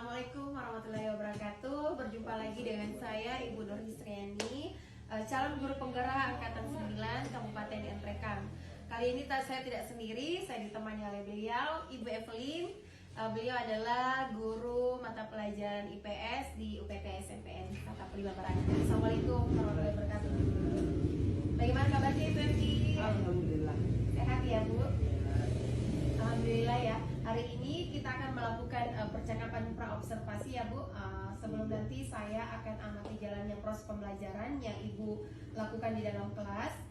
Assalamualaikum warahmatullahi wabarakatuh. Berjumpa lagi dengan saya Ibu Nur Hisriani, calon guru penggerak angkatan 9 Kabupaten Entrekan. Kali ini saya tidak sendiri, saya ditemani oleh beliau, Ibu Evelyn. Beliau adalah guru mata pelajaran IPS di UPT SMPN Tatap Lima Barat. Assalamualaikum warahmatullahi wabarakatuh. Bagaimana kabarnya Ibu Evelyn? Alhamdulillah. Sehat ya Bu? Alhamdulillah ya. Hari ini kita akan melakukan percakapan praobservasi ya Bu. Sebelum nanti saya akan amati jalannya proses pembelajaran yang Ibu lakukan di dalam kelas.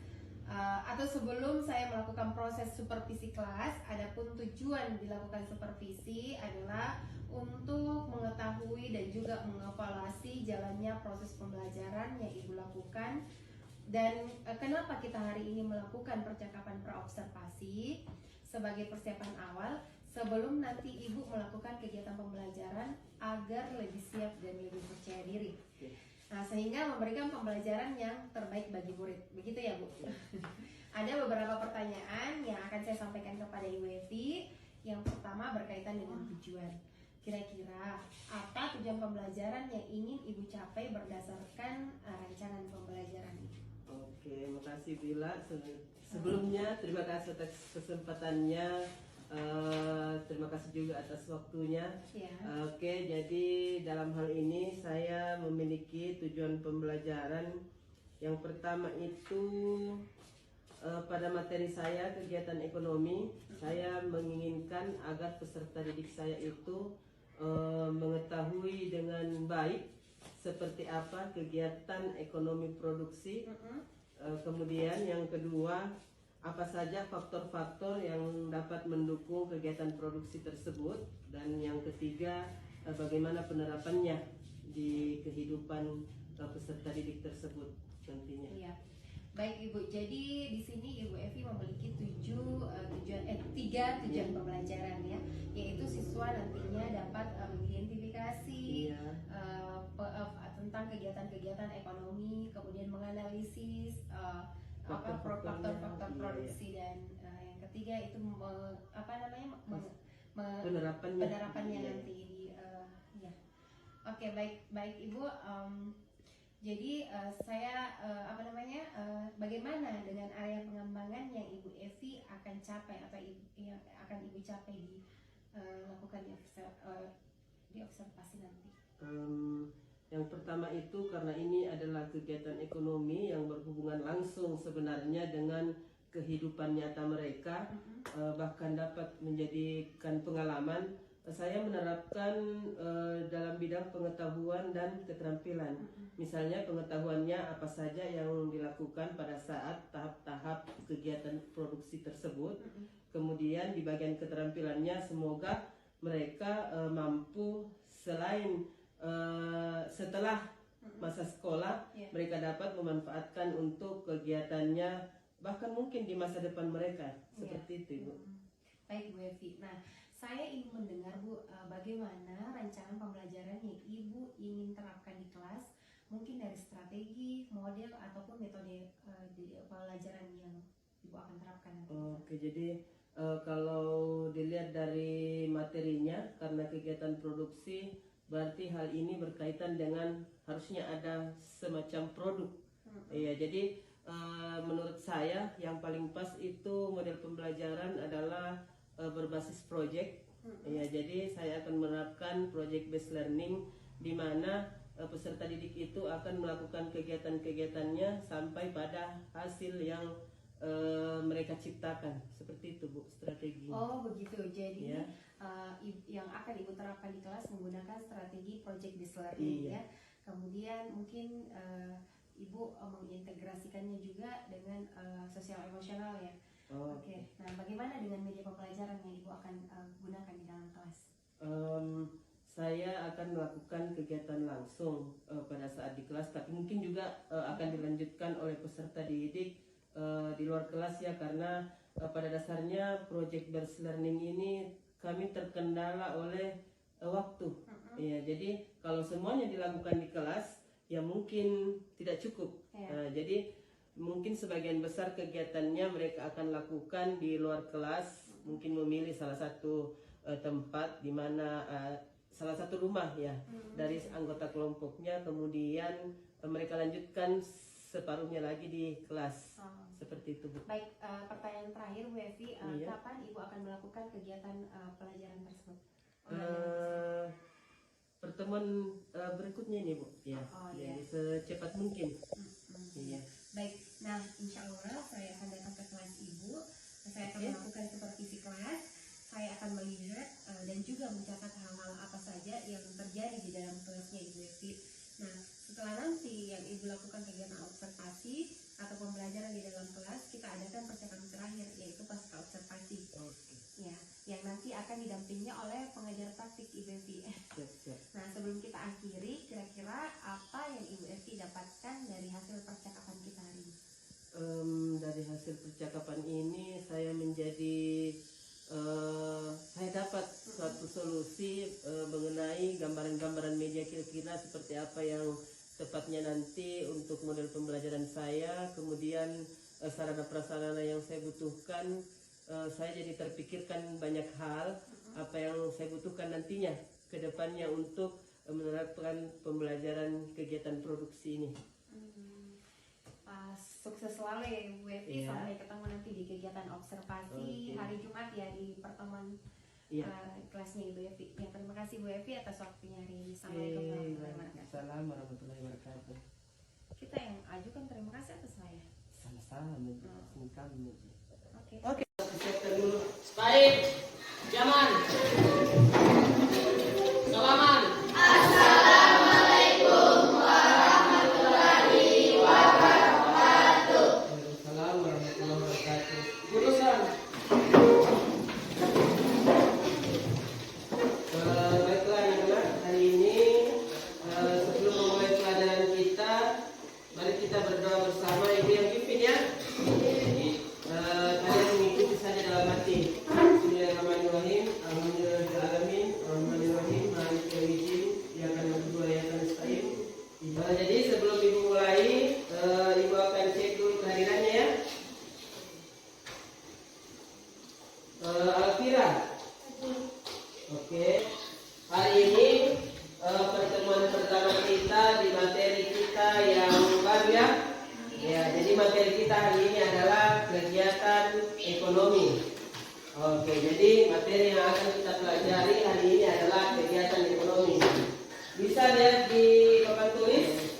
Atau sebelum saya melakukan proses supervisi kelas, adapun tujuan dilakukan supervisi adalah untuk mengetahui dan juga mengevaluasi jalannya proses pembelajaran yang Ibu lakukan. Dan kenapa kita hari ini melakukan percakapan praobservasi sebagai persiapan awal sebelum nanti Ibu melakukan kegiatan pembelajaran agar lebih siap dan lebih percaya diri. Nah, sehingga memberikan pembelajaran yang terbaik bagi murid. Begitu ya Bu? Ada beberapa pertanyaan yang akan saya sampaikan kepada Ibu Evi. Yang pertama berkaitan dengan tujuan. Kira-kira apa tujuan pembelajaran yang ingin Ibu capai berdasarkan rancangan pembelajaran ini? Oke, makasih Bila. Sebelumnya terima kasih atas kesempatannya. Terima kasih juga atas waktunya. Ya. Oke, jadi dalam hal ini saya memiliki tujuan pembelajaran. Yang pertama itu pada materi saya kegiatan ekonomi, saya menginginkan agar peserta didik saya itu mengetahui dengan baik seperti apa kegiatan ekonomi produksi. Kemudian yang kedua, apa saja faktor-faktor yang dapat mendukung kegiatan produksi tersebut. Dan yang ketiga, bagaimana penerapannya di kehidupan peserta didik tersebut nantinya. Iya. Baik Ibu, jadi di sini Ibu Evi memiliki tiga tujuan pembelajaran ya, yaitu siswa nantinya dapat mengidentifikasi tentang kegiatan-kegiatan ekonomi, kemudian menganalisis faktor-faktor produksi, dan yang ketiga itu penerapannya nanti di ya. Oke, baik Ibu. Jadi saya bagaimana dengan area pengembangan yang Ibu Evi akan capai atau yang akan Ibu capai di lakukan di observasi nanti? Yang pertama itu karena ini adalah kegiatan ekonomi yang berhubungan langsung sebenarnya dengan kehidupan nyata mereka, bahkan dapat menjadikan pengalaman. Saya menerapkan dalam bidang pengetahuan dan keterampilan. Misalnya pengetahuannya apa saja yang dilakukan pada saat tahap-tahap kegiatan produksi tersebut. Kemudian di bagian keterampilannya semoga mereka mampu selain setelah masa sekolah, mereka dapat memanfaatkan untuk kegiatannya bahkan mungkin di masa depan mereka. Seperti itu Ibu. Baik Bu Evi. Nah, saya ingin mendengar Bu, bagaimana rancangan pembelajaran yang Ibu ingin terapkan di kelas, mungkin dari strategi, model ataupun metode pembelajaran yang Ibu akan terapkan nanti. Oke, jadi kalau dilihat dari materinya, karena kegiatan produksi, berarti hal ini berkaitan dengan harusnya ada semacam produk. Ya, jadi menurut saya yang paling pas itu model pembelajaran adalah berbasis project. Ya, jadi saya akan menerapkan project based learning di mana peserta didik itu akan melakukan kegiatan-kegiatannya sampai pada hasil yang mereka ciptakan. Seperti itu Bu, strategi. Oh begitu, jadi ya. Yang akan Ibu terapkan di kelas menggunakan strategi project based learning ya. Kemudian mungkin Ibu mengintegrasikannya juga dengan sosial emosional ya. Oke. Nah, bagaimana dengan media pembelajaran yang Ibu akan gunakan di dalam kelas? Saya akan melakukan kegiatan langsung pada saat di kelas, tapi mungkin juga akan dilanjutkan oleh peserta didik di luar kelas ya, karena pada dasarnya project based learning ini kami terkendala oleh waktu. Ya, jadi kalau semuanya dilakukan di kelas ya mungkin tidak cukup. Jadi mungkin sebagian besar kegiatannya mereka akan lakukan di luar kelas, mungkin memilih salah satu tempat di mana salah satu rumah ya dari anggota kelompoknya, kemudian mereka lanjutkan separuhnya lagi di kelas. Seperti itu, Bu. Baik, pertanyaan terakhir Bu Evi, Iya. kapan Ibu akan melakukan kegiatan pelajaran tersebut? Pertemuan berikutnya ini, Bu. Ya, Iya. jadi secepat mungkin. Iya. Baik, nah insya Allah saya akan datang ke kelas Ibu. Saya akan melakukan supervisi kelas. Saya akan melihat dan juga mencatat hal-hal apa saja yang terjadi di dalam kelasnya Ibu Evi. Nah, setelah nanti yang Ibu lakukan kegiatan observasi atau pembelajaran di dalam kelas, kita adakan percakapan terakhir, yaitu pasca observasi. Ya, yang nanti akan didampingi oleh pengajar praktik Ibu Evi. Nah, sebelum kita akhiri, kira-kira apa yang Ibu Evi dapatkan dari hasil percakapan kita hari ini? Dari hasil percakapan ini saya dapat suatu solusi mengenai gambaran-gambaran media kira-kira seperti apa yang tepatnya nanti untuk model pembelajaran saya, kemudian sarana prasarana yang saya butuhkan. Saya jadi terpikirkan banyak hal apa yang saya butuhkan nantinya ke depannya untuk menerapkan pembelajaran kegiatan produksi ini. Sukses selalu ya Bu Evi, Iya. sampai ketemu nanti di kegiatan observasi hari Jumat ya, di pertemuan kelasnya Ibu Evi. Ya, terima kasih Bu Evi atas waktunya hari ini. Assalamualaikum warahmatullahi wabarakatuh. Assalamualaikum warahmatullahi wabarakatuh. Kita yang ajukan terima kasih atas saya. Sama-sama, kami. Oke. Siapkan dulu. Baik, Jaman. Salaman. Assalamualaikum warahmatullahi wabarakatuh. Jurusan. Baiklah anak-anak, hari ini sebelum memulai pelajaran kita, mari kita berdoa bersama. Ibu yang pimpin ya. Kalian mengikuti saja dalam hati. Bismillahirrahmanirrahim. Alhamdulillahirrahmanirrahim. Alhamdulillahirrahmanirrahim. Maliki yaumiddin. Iyyaka na'budu wa iyyaka nasta'in. Jadi sebelum Ibu mulai, Ibu akan cek dulu kehadirannya ya. Alfira. Oke. Hari ini pertemuan pertama kita di materi kita yang baru ya. Ya, jadi materi kita hari ini adalah kegiatan ekonomi. Oke, jadi materi yang akan kita pelajari hari ini adalah kegiatan ekonomi. Bisa lihat di papan tulis?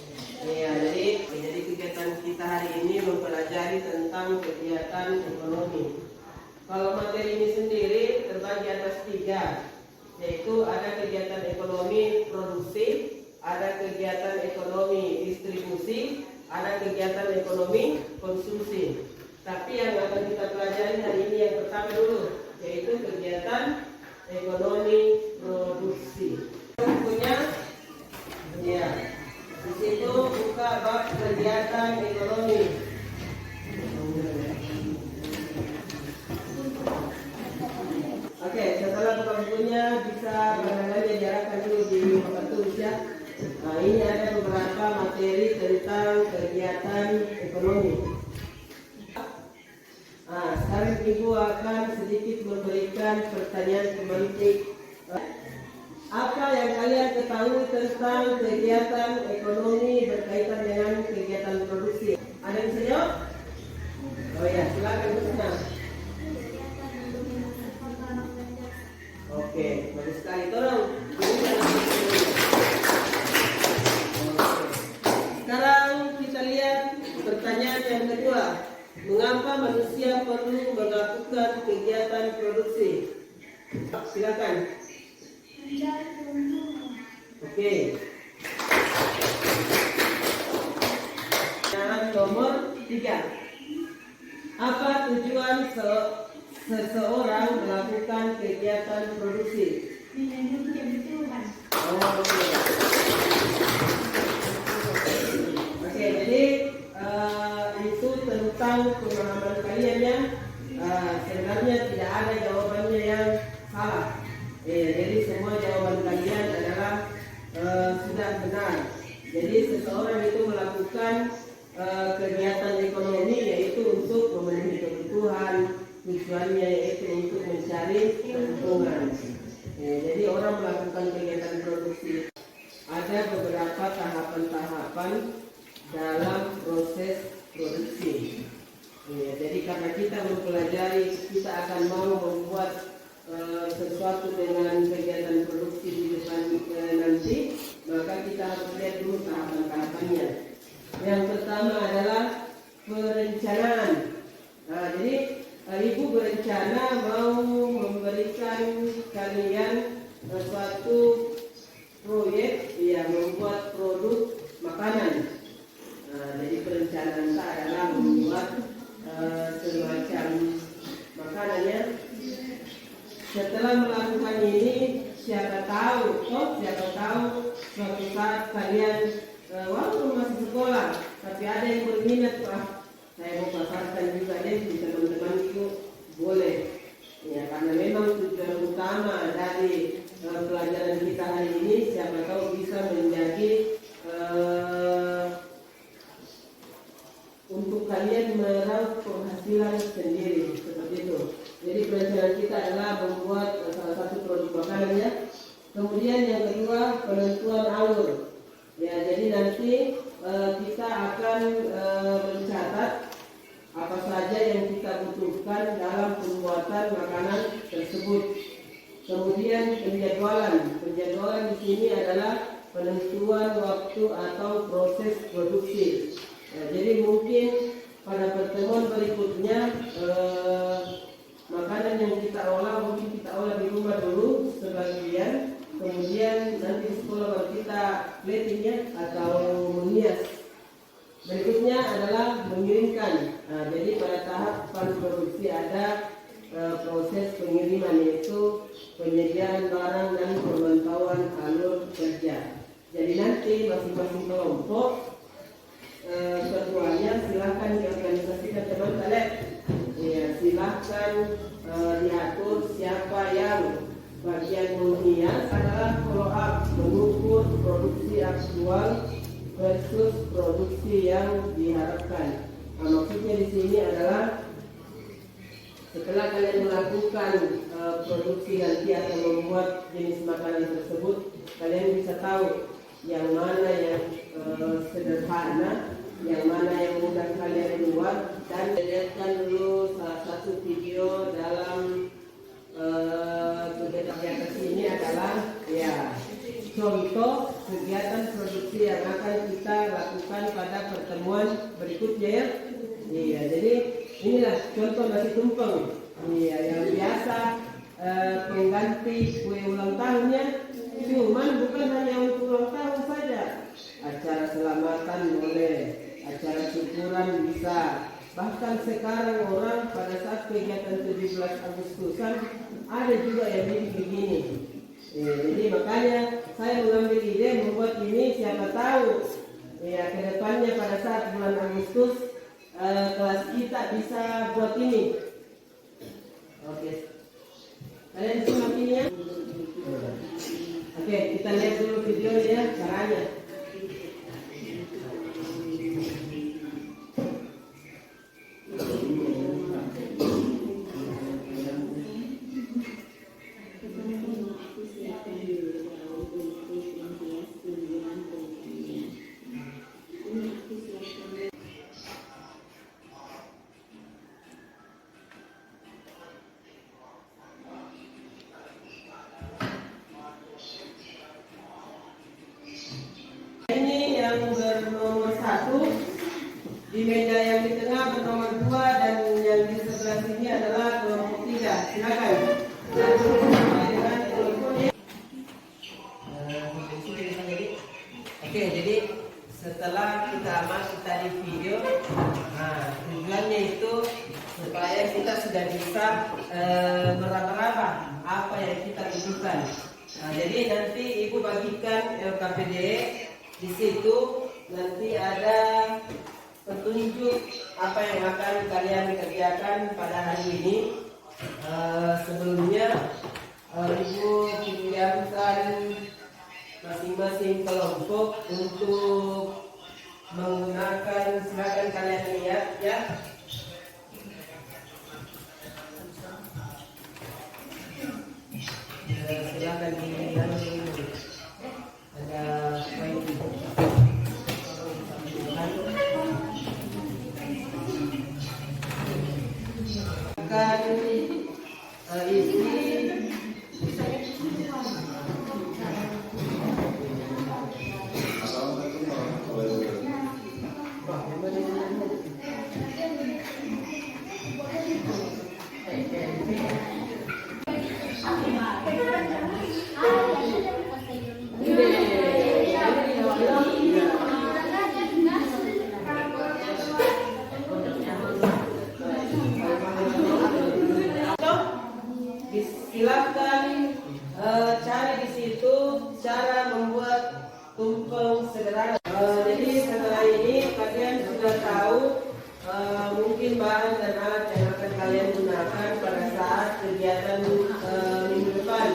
Ya, jadi kegiatan kita hari ini mempelajari tentang kegiatan ekonomi. Kalau materi ini sendiri terbagi atas 3, yaitu ada kegiatan ekonomi produksi, ada kegiatan ekonomi distribusi, ada kegiatan ekonomi konsumsi. Tapi yang akan kita pelajari hari ini yang pertama dulu, yaitu kegiatan ekonomi produksi. Bukunya, ya, di situ buka bab kegiatan ekonomi. Oke, setelah buka bukunya bisa barangkali diarahkan dulu di papan tulis ya. Nah, ini ada beberapa materi tentang kegiatan ekonomi. Nah, sekarang Ibu akan sedikit memberikan pertanyaan pemantik. Apa yang kalian ketahui tentang kegiatan ekonomi berkaitan dengan kegiatan produksi? Ada yang bisa jawab? Oh ya, silakan Bu Sina. Oke, bagus sekali. Tolong. Sekarang kita lihat pertanyaan yang kedua. Mengapa manusia perlu melakukan kegiatan produksi? Silakan. Oke. Pertanyaan nomor 3. Apa tujuan seseorang melakukan kegiatan produksi? Oke, jadi itu tentang pemahaman kalian ya. Sebenarnya tidak ada jawabannya yang salah. Jadi semua jawaban kalian adalah sudah benar. Jadi seseorang itu melakukan kegiatan ekonomi yaitu untuk memenuhi kebutuhan, tujuannya yaitu untuk mencari keuntungan. Jadi orang melakukan kegiatan produksi. Ada beberapa tahapan-tahapan dalam proses produksi. Jadi karena kita mempelajari, kita akan mau membuat sesuatu dengan kegiatan produksi di depan nanti, maka kita harus lihat dulu tahapan-tahapannya. Yang pertama adalah perencanaan. Nah, jadi ibu berencana mau memberikan kalian suatu proyek yang membuat produk makanan. Nah, jadi perencanaan kita adalah membuat semacam makanannya. Setelah melakukan ini, siapa tahu suatu saat kalian walaupun masih sekolah, tapi ada yang berminat, saya mau pasarkan juga deh di teman-temanku, boleh. Ya, karena memang tujuan utama dari pelajaran kita hari ini, siapa tahu bisa menjadi untuk kalian meraup penghasilan sendiri, seperti itu. Jadi perencanaan kita adalah membuat salah satu produk makanan ya. Kemudian yang kedua, penentuan alur. Ya, jadi nanti kita akan mencatat apa saja yang kita butuhkan dalam pembuatan makanan tersebut. Kemudian penjadwalan di sini adalah penentuan waktu atau proses produksi. Jadi mungkin pada pertemuan berikutnya makanan yang kita olah mungkin kita olah di rumah dulu sebagian, kemudian nanti di sekolah baru kita platingnya atau menghias. Berikutnya adalah mengirimkan. Nah, jadi pada tahap produksi ada proses pengiriman, yaitu penyediaan barang dan pemantauan alur kerja. Jadi nanti masing-masing kelompok ketuanya silahkan diorganisasikan teman kalian. Ya, silahkan diatur siapa yang bagian menghias adalah follow up, mengukur produksi aktual versus produksi yang diharapkan. Nah, maksudnya di sini adalah setelah kalian melakukan produksi nanti atau membuat jenis makanan tersebut, kalian bisa tahu yang mana yang sederhana, yang mana yang mudah kalian buat. Dan lihatkan dulu salah satu video dalam kegiatan di atas ini adalah ya contoh kegiatan produksi yang akan kita lakukan pada pertemuan berikutnya ya. Iya, jadi inilah contoh nasi tumpeng. Iya, yang biasa pengganti kue ulang tahunnya. Cuman bukan hanya untuk ulang tahun saja, acara selamatan boleh, acara syukuran bisa. Bahkan sekarang orang pada saat kegiatan 17 Agustusan ada juga yang bikin begini. Jadi makanya saya mengambil ide membuat ini, siapa tahu ya kedepannya pada saat bulan Agustus kelas kita bisa buat ini. Oke, kalian simak ini ya. Oke, kita lihat dulu videonya ya, caranya. Ini yang bernomor 1 di meja yang di tengah bernomor 2 dan yang di sebelah sini adalah kelompok 3. Silakan. Oke, jadi setelah kita amati tadi video, tujuannya itu supaya kita sudah bisa meraba-raba apa yang kita butuhkan. Nah, jadi nanti ibu bagikan LKPD. Di situ nanti ada petunjuk apa yang akan kalian kerjakan pada hari ini. Sebelumnya ibu pilihkan masing-masing kelompok untuk menggunakan, silakan kalian lihat ya. Silakan Silakan cari di situ cara membuat tumpeng sederhana. Jadi setelah ini kalian sudah tahu mungkin bahan dan alat yang akan kalian gunakan pada saat kegiatan minggu depan.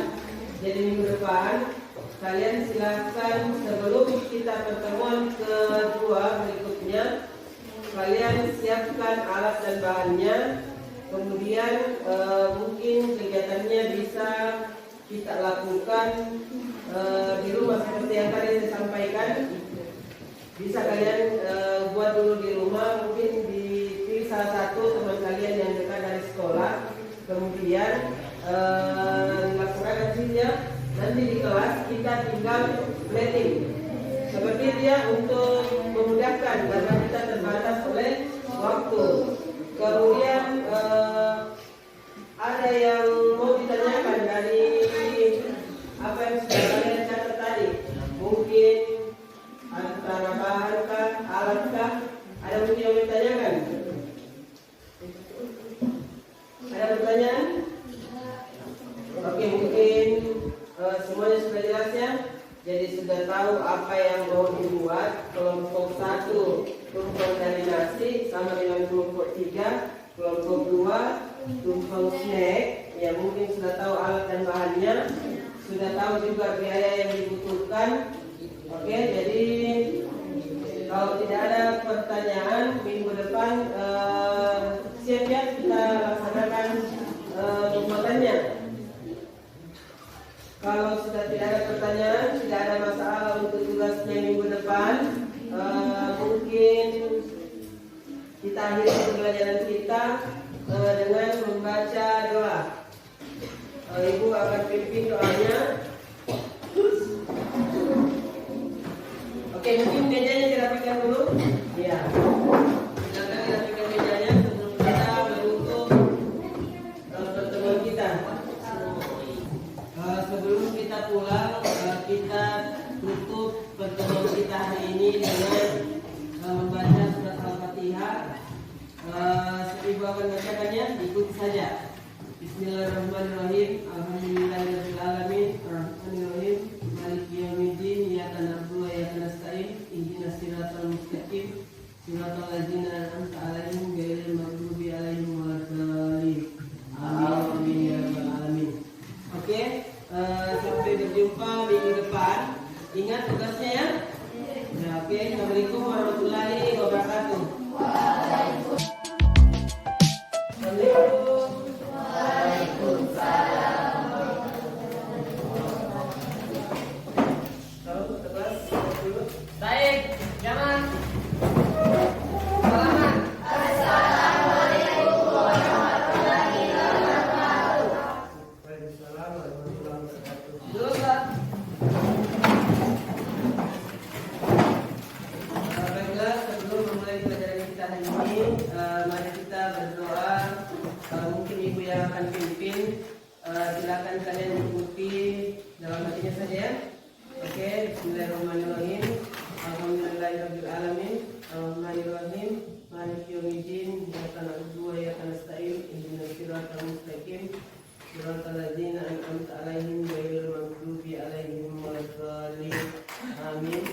Jadi minggu depan kalian silakan sebelum kita pertemuan kedua berikutnya, kalian siapkan alat dan bahannya. Kemudian mungkin kegiatannya bisa kita lakukan di rumah seperti yang tadi saya sampaikan. Bisa kalian buat dulu di rumah, mungkin dipilih salah satu teman kalian yang dekat dari sekolah. Kemudian dilaksanakan saja. Nanti di kelas kita tinggal planning. Seperti dia untuk memudahkan karena kita terbatas oleh waktu. Kemudian ada yang mau ditanyakan dari apa yang sudah kalian catat tadi? Mungkin antara bahankah, alatkah? Ada mungkin yang ditanyakan? Ada pertanyaan? Oke, mungkin semuanya sudah jelas ya. Jadi sudah tahu apa yang mau dibuat. Kelompok 1 tumpeng dari nasi sama dengan kelompok 3. Kelompok 2 tumpeng snack. Ya mungkin sudah tahu alat dan bahannya. Sudah tahu juga biaya yang dibutuhkan. Oke, jadi kalau tidak ada pertanyaan minggu depan siap ya kita laksanakan pembuatannya. Kalau sudah tidak ada pertanyaan, tidak ada masalah untuk tugasnya minggu depan, mungkin kita akhiri pembelajaran kita dengan membaca doa. Ibu akan pimpin doanya. Oke, mungkin mejanya dirapikan dulu. Ya, silakan dirapikan mejanya sebelum kita menutup pertemuan kita. Sebelum kita pulang, kita tutup pertemuan kita hari ini dengan membaca surat Al-Fatihah. Ibu akan bacakannya, ikuti saja. Bismillahirrahmanirrahim. Alhamdulillahirabbil alamin, arrahmanirrahim, maliki yaumiddin, iyyaka na'budu wa iyyaka nasta'in, ihdinas siratal mustaqim, siratal ladzina an'amta 'alaihim ghairil maghdubi 'alaihim waladdallin. Amin ya rabbal alamin. Oke, sampai berjumpa minggu depan. Ingat tugasnya ya. Ya, oke. Assalamualaikum warahmatullahi wabarakatuh. Baik, jangan. Salaman. Assalamualaikum warahmatullahi wabarakatuh. Waalaikumsalam warahmatullahi wabarakatuh. Dulu, Pak. Baiklah, sebelum memulai pelajaran kita hari ini, mari kita berdoa. Mungkin ibu yang akan pimpin, silakan kalian ikuti dalam hatinya saja ya. Oke, Bismillahirrahmanirrahim. Alhamdulillahirabbil alamin, arrahmanirrahim, maliki yaumiddin, iyyaka na'budu wa iyyaka nasta'in, ihdinas siratal mustaqim, siratal ladzina an'amta 'alaihim ghairil maghdubi 'alaihim waladdallin. Amin.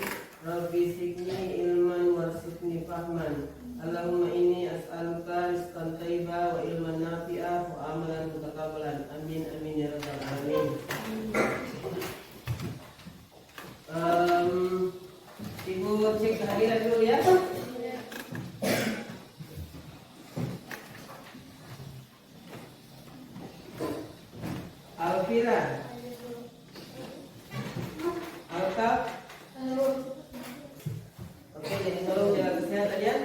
Rabbi zidni ilman warzuqni fahman. Allahumma inni as'aluka rizqan thayyiban wa ilman nafi'an wa amalan mutakabbalan. Amin amin ya rabbal alamin. Ibu cek kehadiran dulu ya. Alfira, Alka. Oke, jadi tolong jaga kesehatan ya.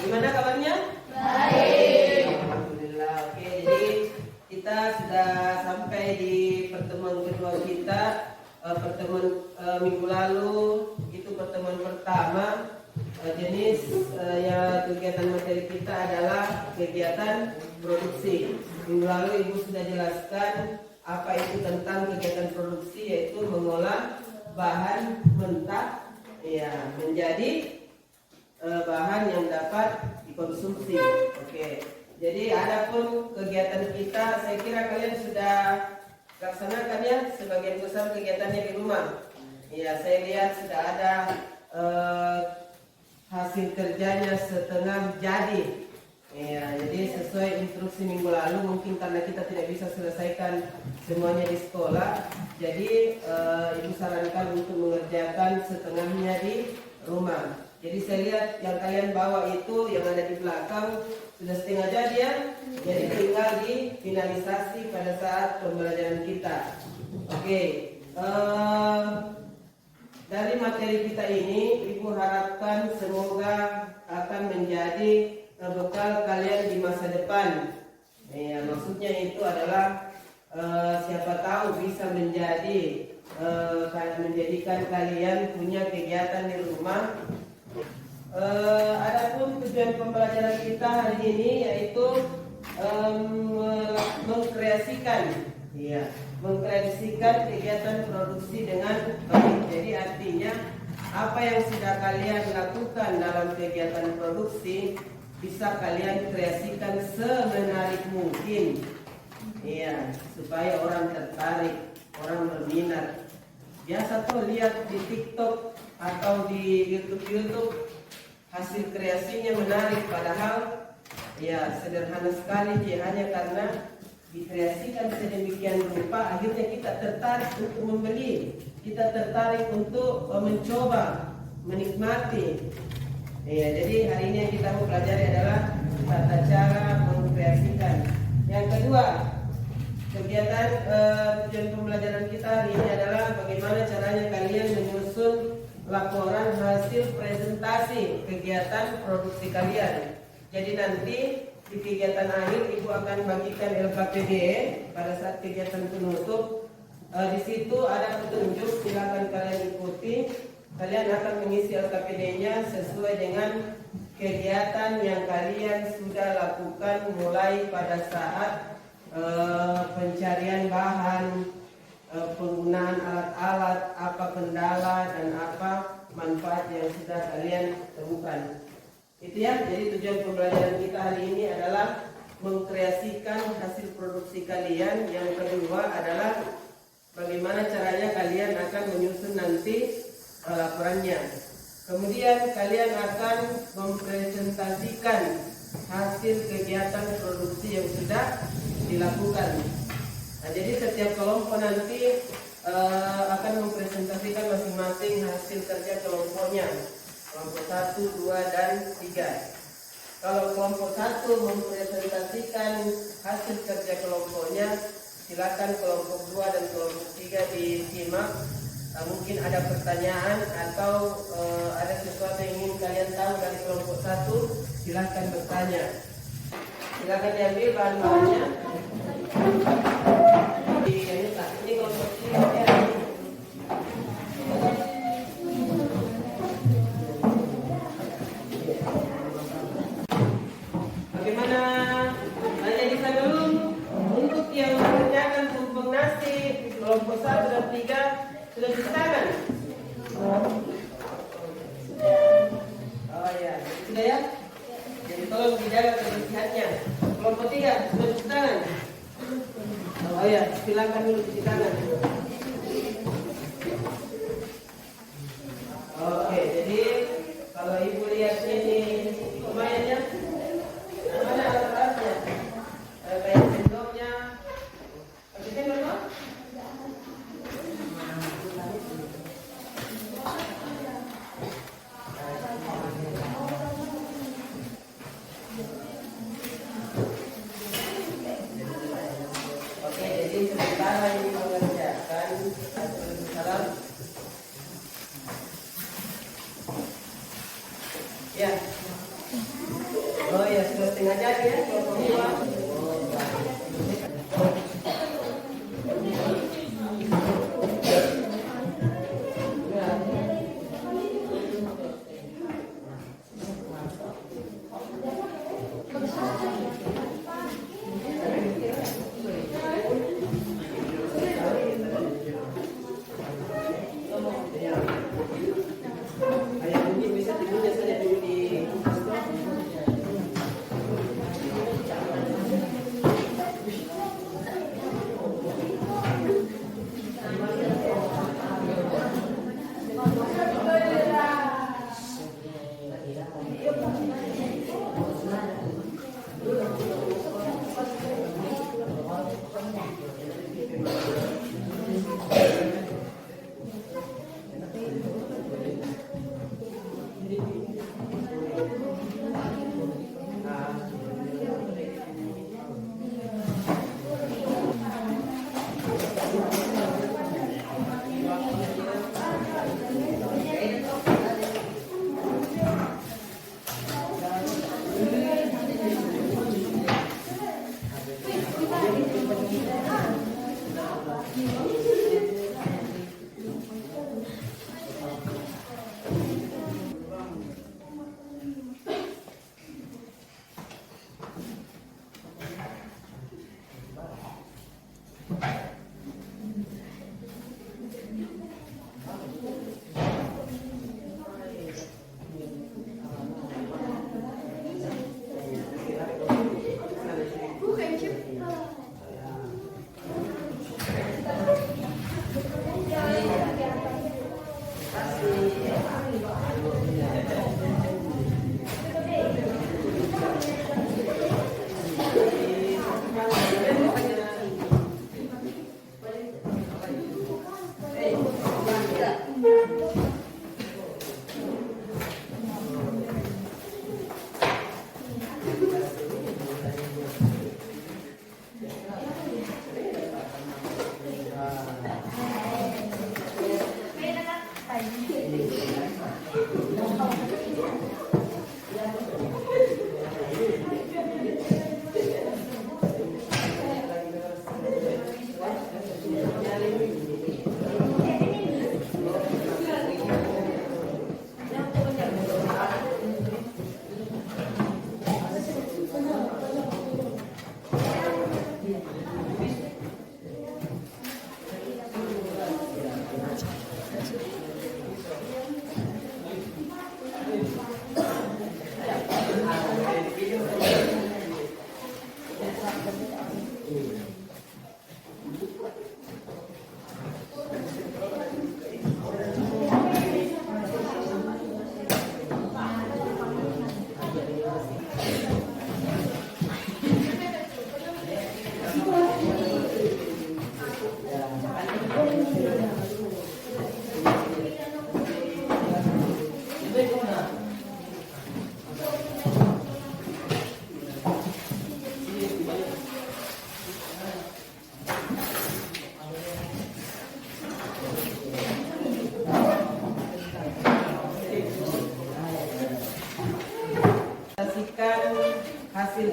Gimana kabarnya? Baik. Alhamdulillah. Oke, jadi kita sudah sampai di pertemuan kedua kita. Pertemuan minggu lalu itu pertemuan pertama. Jenis ya kegiatan materi kita adalah kegiatan produksi. Minggu lalu Ibu sudah jelaskan apa itu tentang kegiatan produksi, yaitu mengolah bahan mentah ya menjadi bahan yang dapat dikonsumsi. Oke. Jadi adapun kegiatan kita, saya kira kalian sudah laksanakan ya sebagian besar kegiatannya di rumah. Ya, saya lihat sudah ada hasil kerjanya setengah jadi. Ya, jadi sesuai instruksi minggu lalu, mungkin karena kita tidak bisa selesaikan semuanya di sekolah, jadi Ibu sarankan untuk mengerjakan setengahnya di rumah. Jadi saya lihat yang kalian bawa itu yang ada di belakang sudah setengah jadi ya. Jadi tinggal di finalisasi pada saat pembelajaran kita. Oke. Dari materi kita ini, Ibu harapkan semoga akan menjadi bekal kalian di masa depan. Ya, maksudnya itu adalah siapa tahu bisa menjadikan kalian punya kegiatan di rumah. Adapun tujuan pembelajaran kita hari ini yaitu mengkreasikan kegiatan produksi dengan baik. Jadi artinya apa yang sudah kalian lakukan dalam kegiatan produksi bisa kalian kreasikan semenarik mungkin, ya, supaya orang tertarik, orang berminat. Biasa tuh lihat di TikTok atau di YouTube hasil kreasinya menarik, padahal ya sederhana sekali dia, hanya karena dikreasikan sedemikian rupa akhirnya kita tertarik untuk membeli, kita tertarik untuk mencoba, menikmati. Ya, jadi hari ini yang kita mau pelajari adalah tata cara mengkreasikan. Yang kedua, kegiatan tujuan pembelajaran kita hari ini adalah bagaimana caranya kalian menyusun laporan hasil presentasi kegiatan produksi kalian. Jadi nanti di kegiatan akhir Ibu akan bagikan LKPD pada saat kegiatan penutup. Di situ ada petunjuk, silakan kalian ikuti. Kalian akan mengisi LKPD-nya sesuai dengan kegiatan yang kalian sudah lakukan mulai pada saat pencarian bahan, penggunaan alat-alat, apa kendala dan apa manfaat yang sudah kalian temukan. Itu ya, jadi tujuan pembelajaran kita hari ini adalah mengkreasikan hasil produksi kalian. Yang kedua adalah bagaimana caranya kalian akan menyusun nanti laporannya. Kemudian kalian akan mempresentasikan hasil kegiatan produksi yang sudah dilakukan. Nah, jadi setiap kelompok nanti akan mempresentasikan masing-masing hasil kerja kelompoknya. Kelompok 1, 2, dan 3. Kalau kelompok 1 mempresentasikan hasil kerja kelompoknya, silakan kelompok 2 dan kelompok 3 disimak. Mungkin ada pertanyaan atau ada sesuatu yang ingin kalian tahu dari kelompok 1, silakan bertanya. Silakan diambil bahan-bahannya. Ini kelompok 3 ya. Bagaimana? Tanya di sana dulu. Untuk yang mengerjakan tumpeng nasi kelompok 1 dan 3 sudah cuci tangan? Oh ya, sudah ya. Jadi tolong dijaga kebersihannya. Kelompok 3 sudah cuci tangan? Oh ya, silakan dulu cuci tangan. Oke, jadi kalau Ibu lihat ini lumayan ya. Mana alat-alatnya? Kayak sendoknya. Pakai sendok dong? Oke, jadi sementara ini mengerjakan salam. Ya. Oh ya, sudah setengah jadi ya, kelompok 2.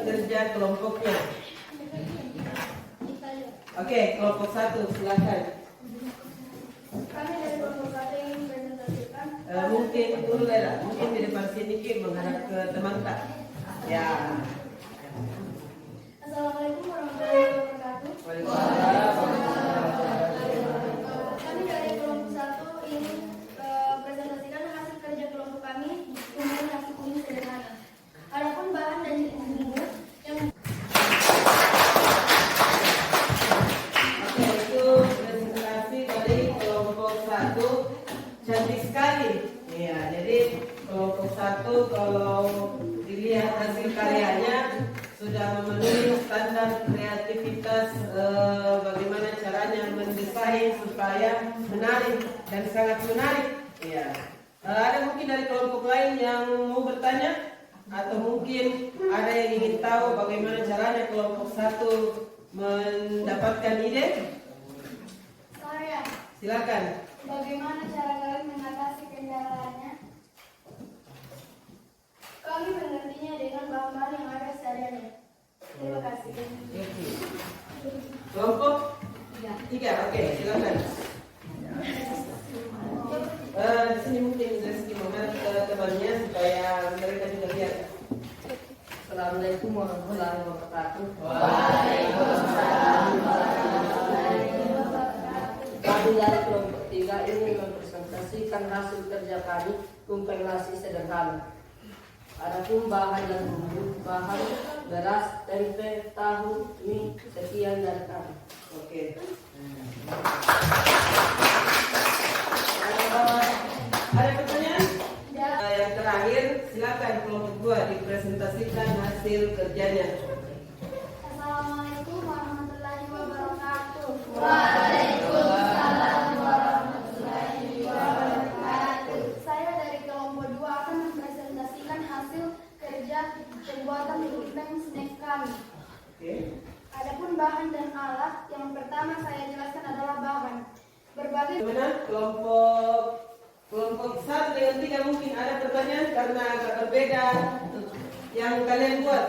kerja kelompoknya. Oke, kelompok 1 silakan. Kami dari kelompok 1 ingin presentasikan. Mungkin dulu Lela, mungkin di depan sini Kim menghadap ke teman tak? Ya. Assalamualaikum warahmatullahi wabarakatuh. Kami dari kelompok 1 ingin presentasikan hasil kerja kelompok kami dengan nasi kuning sederhana. Adapun bahan dan jenis bumbu yang Oke, itu presentasi dari kelompok 1. Cantik sekali. Iya, jadi kelompok 1 kalau dilihat hasil karyanya sudah memenuhi standar kreativitas bagaimana caranya mendesain supaya menarik dan sangat menarik. Iya. Ada mungkin dari kelompok lain yang mau bertanya atau mungkin ada yang ingin tahu bagaimana caranya kelompok 1 mendapatkan ide? saya. Silakan. Bagaimana cara kalian mengatasi kendalanya? Kami menggantinya dengan bahan-bahan yang ada seadanya. Terima kasih. Kelompok 3, oke, silakan. Di sini mungkin Reski mengenal ke temannya supaya mereka juga lihat. Assalamualaikum warahmatullahi wabarakatuh. Kami dari kelompok 3 ingin mempresentasikan hasil kerja kami tumpeng nasi sederhana. Adapun bahan dan bumbu, bahan beras, tempe, tahu, mie, sekian dari kami. Oke. Ada pertanyaan? Yang terakhir, silakan kelompok 2 dipresentasikan hasil kerjanya. Assalamualaikum warahmatullahi wabarakatuh. Saya dari kelompok 2 akan mempresentasikan hasil kerja pembuatan tumpeng snack kami. Oke. Adapun bahan dan alat, yang pertama saya jelaskan adalah bahan. Berbagai Bagaimana kelompok 1 dengan 3 mungkin ada pertanyaan karena agak berbeda yang kalian buat.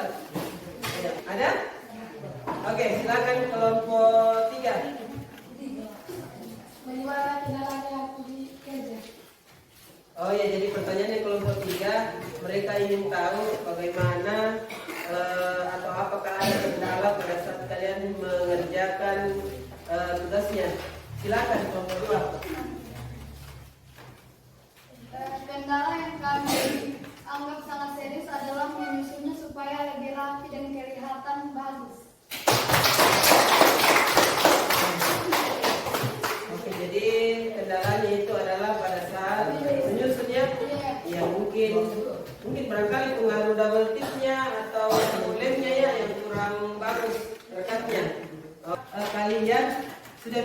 Ada? Oke, silakan kelompok 3. menjual kendala kerja. Oh ya, jadi pertanyaannya kelompok 3, mereka ingin tahu bagaimana atau apakah ada kendala pada saat kalian mengerjakan tugasnya. Silakan kelompok 2. Kendala yang kami anggap sangat serius adalah menyusunnya supaya lebih rapi dan kelihatan bagus. Oke, jadi kendalanya itu adalah pada saat menyusunnya. Ya mungkin barangkali pengaruh double tipnya atau lemnya ya yang kurang bagus rekatnya. Kalian sudah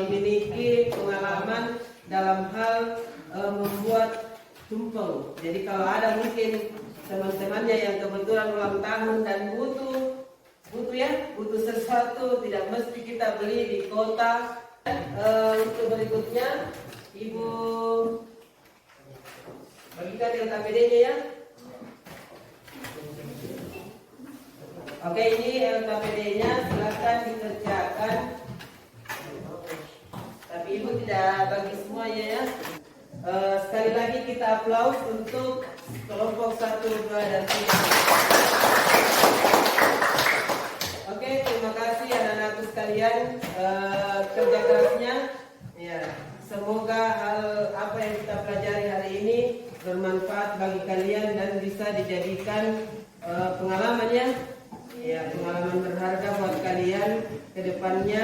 memiliki pengalaman dalam hal membuat tumpeng. Jadi kalau ada mungkin teman-temannya yang kebetulan ulang tahun dan butuh sesuatu, tidak mesti kita beli di kota. Untuk berikutnya, Ibu bagikan LKPD-nya ya. Oke, ini LKPD-nya, silakan dikerjakan. Tapi Ibu tidak bagi semuanya ya. Sekali lagi kita aplaus untuk kelompok 1, 2, dan 3. Oke, terima kasih anak-anakku sekalian kerja kerasnya. Ya, semoga hal apa yang kita pelajari hari ini bermanfaat bagi kalian dan bisa dijadikan pengalaman ya. Ya, pengalaman berharga buat kalian ke depannya.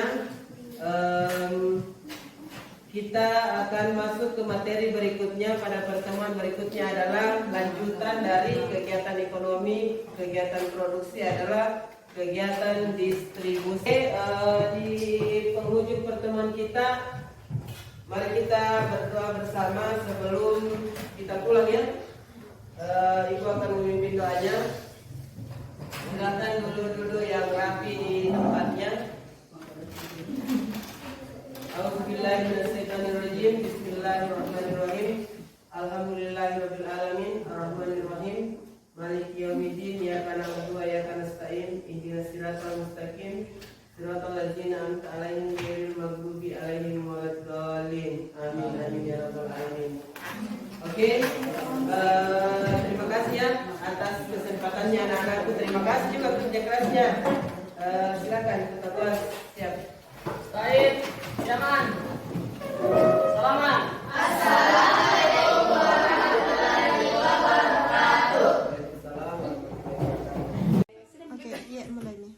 Kita akan masuk ke materi berikutnya. Pada pertemuan berikutnya adalah lanjutan dari kegiatan ekonomi, kegiatan produksi adalah kegiatan distribusi. Di penghujung pertemuan kita, mari kita berdoa bersama sebelum kita pulang ya. Ibu akan memimpin doanya. Silakan duduk-duduk yang rapi di tempatnya. A'udzubillahiminasyaitonirrajim. Bismillahirrahmanirrahim. Alhamdulillahirabbil alamin, arrahmanirrahim, maliki yaumiddin. Yahidin ya kana wa ya kana stain ihdinas siratal mustaqim siratal ladzina an'amta 'alaihim ghairil maghdubi 'alaihim waladdallin. Amin amin ya rabbal alamin. Oke, terima kasih ya atas kesempatannya anak-anakku. Terima kasih juga kerja kerasnya. Silakan Kak Tuas, siap. Baik, zaman. Selamat. Oke, iya mulai nih.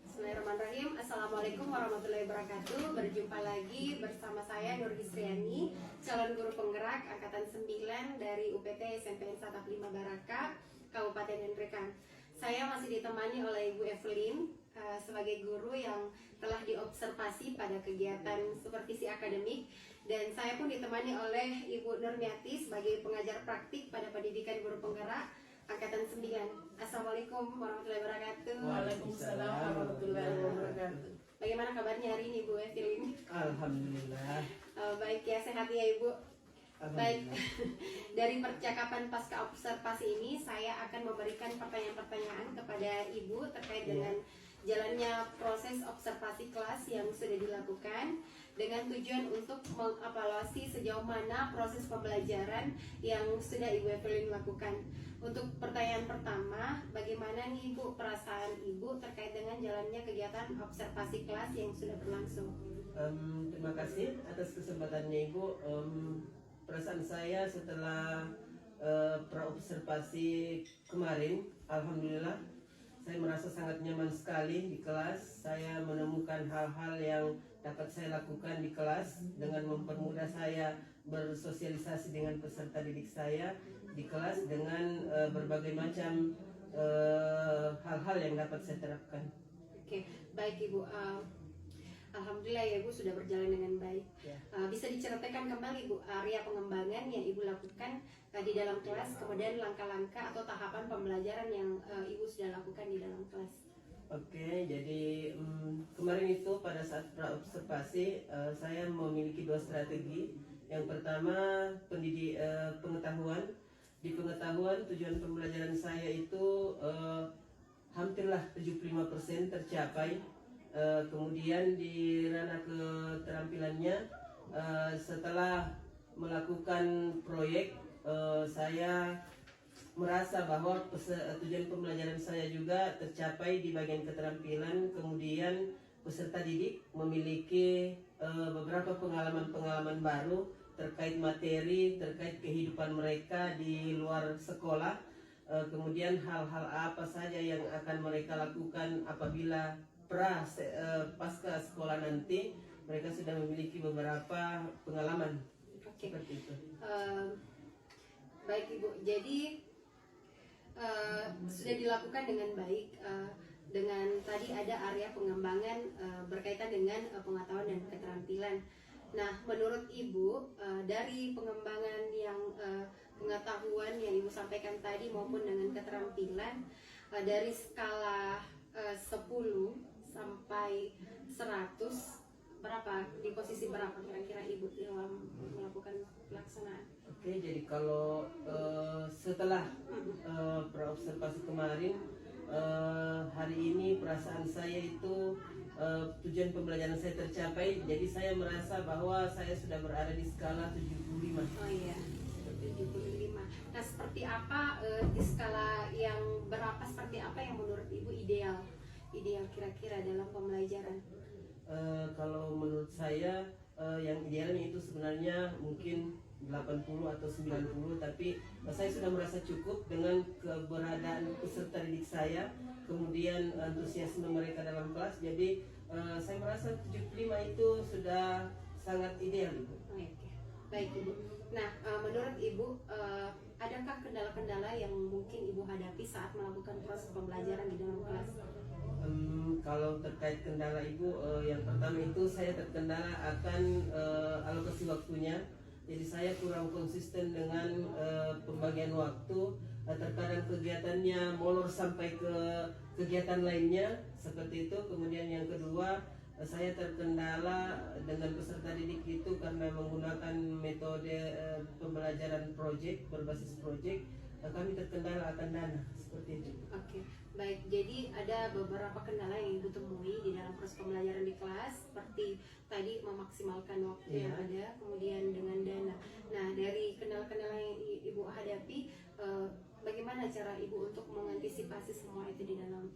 Bismillahirrahmanirrahim. Assalamualaikum warahmatullahi wabarakatuh. Berjumpa lagi bersama saya Nur Hisriani, calon guru penggerak angkatan 9 dari UPT SMPN Satap 5 Baraka, Kabupaten Ngendrekan. Saya masih ditemani oleh Ibu Evelyn sebagai guru yang telah diobservasi pada kegiatan supervisi akademik, dan saya pun ditemani oleh Ibu Nurmiati sebagai pengajar praktik pada pendidikan guru penggerak angkatan 9. Assalamualaikum warahmatullahi wabarakatuh. Waalaikumsalam warahmatullahi wabarakatuh. Bagaimana kabarnya hari ini, Bu Evelyn? Alhamdulillah. Baik ya, sehat ya Ibu. Baik, dari percakapan pasca observasi ini saya akan memberikan pertanyaan-pertanyaan kepada Ibu terkait dengan jalannya proses observasi kelas yang sudah dilakukan, dengan tujuan untuk mengevaluasi sejauh mana proses pembelajaran yang sudah Ibu Evelyn lakukan. Untuk pertanyaan pertama, bagaimana nih Ibu perasaan Ibu terkait dengan jalannya kegiatan observasi kelas yang sudah berlangsung? Terima kasih atas kesempatannya Ibu. Perasaan saya setelah praobservasi kemarin, alhamdulillah saya merasa sangat nyaman sekali di kelas. Saya menemukan hal-hal yang dapat saya lakukan di kelas dengan mempermudah saya bersosialisasi dengan peserta didik saya di kelas dengan berbagai macam hal-hal yang dapat saya terapkan. Oke, baik Ibu. Alhamdulillah ya Bu, sudah berjalan dengan baik. Ya. Bisa diceritakan kembali Bu area pengembangan yang Ibu lakukan di dalam kelas, kemudian langkah-langkah atau tahapan pembelajaran yang Ibu sudah lakukan di dalam kelas. Oke, jadi kemarin itu pada saat praobservasi saya memiliki 2 strategi. Yang pertama pengetahuan. Di pengetahuan tujuan pembelajaran saya itu hampirlah 75% tercapai. Kemudian di ranah keterampilannya, setelah melakukan proyek, saya merasa bahwa tujuan pembelajaran saya juga tercapai di bagian keterampilan. Kemudian peserta didik memiliki beberapa pengalaman-pengalaman baru terkait materi, terkait kehidupan mereka di luar sekolah. Kemudian hal-hal apa saja yang akan mereka lakukan apabila pasca sekolah nanti, mereka sudah memiliki beberapa pengalaman. Oke. Seperti itu. Baik Ibu, jadi sudah dilakukan dengan baik. Dengan tadi ada area pengembangan berkaitan dengan pengetahuan dan keterampilan. Nah, menurut Ibu dari pengembangan yang pengetahuan yang Ibu sampaikan tadi maupun dengan keterampilan, dari skala 10 sampai 100, berapa, di posisi berapa kira-kira Ibu dalam melakukan pelaksanaan? Oke, jadi kalau setelah praobservasi kemarin, hari ini perasaan saya itu tujuan pembelajaran saya tercapai. Jadi saya merasa bahwa saya sudah berada di skala 75. Oh iya, 75. Nah, seperti apa di skala yang berapa, seperti apa yang menurut Ibu ideal kira-kira dalam pembelajaran? Kalau menurut saya yang idealnya itu sebenarnya mungkin 80 atau 90, tapi saya sudah merasa cukup dengan keberadaan peserta didik saya, kemudian antusiasme mereka dalam kelas. Jadi saya merasa 75 itu sudah sangat ideal, Ibu. Oke. Baik Ibu. Nah, menurut Ibu adakah kendala-kendala yang mungkin Ibu hadapi saat melakukan proses pembelajaran di dalam kelas? Kalau terkait kendala Ibu, yang pertama itu saya terkendala akan alokasi waktunya. Jadi saya kurang konsisten dengan pembagian waktu. Terkadang kegiatannya molor sampai ke kegiatan lainnya, seperti itu. Kemudian yang kedua, saya terkendala dengan peserta didik itu karena menggunakan metode pembelajaran project, berbasis project. kami terkendala akan dana seperti itu. Oke, baik. Jadi ada beberapa kendala yang Ibu temui di dalam proses pembelajaran di kelas, seperti tadi memaksimalkan waktu yang ada, kemudian dengan dana. Nah, dari kendala-kendala yang Ibu hadapi, bagaimana cara Ibu untuk mengantisipasi semua itu di dalam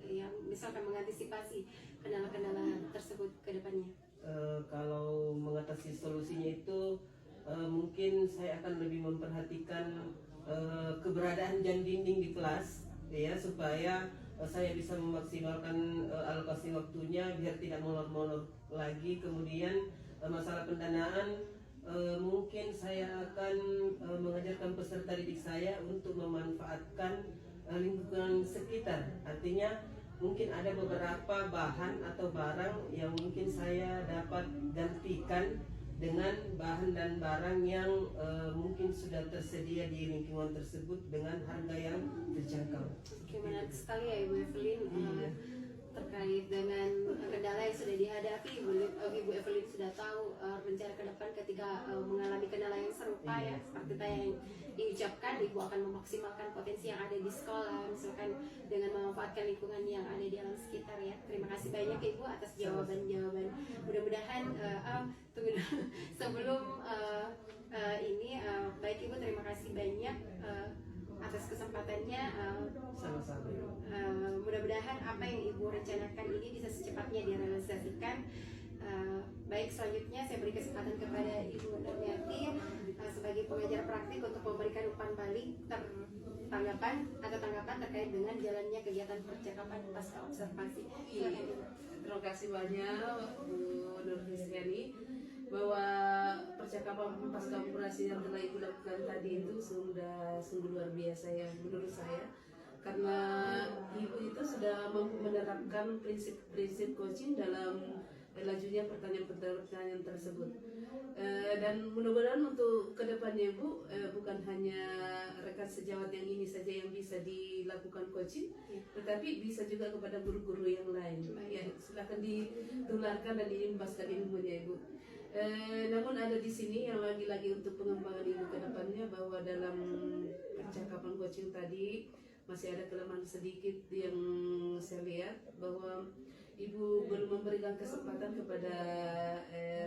yang misalkan mengantisipasi kendala-kendala tersebut ke depannya? Kalau mengatasi solusinya itu mungkin saya akan lebih memperhatikan keberadaan jam dinding di kelas, ya, supaya saya bisa memaksimalkan alokasi waktunya biar tidak molor-molor lagi. Kemudian masalah pendanaan, mungkin saya akan mengajarkan peserta didik saya untuk memanfaatkan lingkungan sekitar. Artinya mungkin ada beberapa bahan atau barang yang mungkin saya dapat gantikan dengan bahan dan barang yang mungkin sudah tersedia di lingkungan tersebut dengan harga yang terjangkau. Oke, menarik sekali ya Ibu Evelyn. Terkait dengan kendala yang sudah dihadapi, Ibu Evelyn sudah tahu rencana ke depan ketika mengalami kendala yang serupa, ya seperti tadi yang diucapkan, Ibu akan memaksimalkan potensi yang ada di sekolah, misalkan dengan memanfaatkan lingkungan yang ada di alam sekitar, ya. Terima kasih banyak Ibu atas jawaban-jawaban. Mudah-mudahan tunggu dulu sebelum ini, baik Ibu, terima kasih banyak atas kesempatannya. Sama-sama. Mudah-mudahan apa yang Ibu rencanakan ini bisa secepatnya direalisasikan. Baik, selanjutnya saya beri kesempatan kepada Ibu Nurmiati sebagai pengajar praktik untuk memberikan umpan balik tanggapan terkait dengan jalannya kegiatan percakapan pasca observasi. Silakan, Ibu. Terima kasih banyak Bu Nur Kristiani, bahwa percakapan pasca operasi yang telah Ibu lakukan tadi itu sungguh luar biasa ya menurut saya, karena Ibu itu sudah menerapkan prinsip-prinsip coaching dalam lajunya pertanyaan-pertanyaan tersebut. Dan mudah-mudahan untuk kedepannya Bu, bukan hanya rekan sejawat yang ini saja yang bisa dilakukan coaching, tetapi bisa juga kepada guru-guru yang lain. Ya, silakan ditularkan dan diimbaskan ilmunya Ibu. Namun ada di sini yang lagi-lagi untuk pengembangan Ibu ke depannya, bahwa dalam percakapan coaching tadi masih ada kelemahan sedikit yang saya lihat, bahwa Ibu belum memberikan kesempatan kepada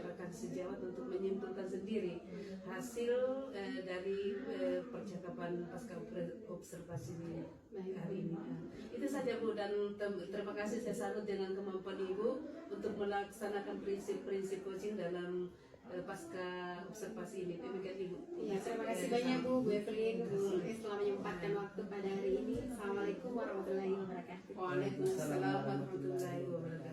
rekan sejawat untuk menyimpulkan sendiri hasil dari percakapan pasca observasi hari ini. Itu saja Bu, dan terima kasih, saya salut dengan kemampuan Ibu untuk melaksanakan prinsip-prinsip coaching dalam pasca observasi ini. Demikian Ibu. Ya, terima kasih banyak Bu Evelyn telah menyempatkan waktu pada hari ini. Assalamualaikum warahmatullahi wabarakatuh. Waalaikumsalam warahmatullahi wabarakatuh.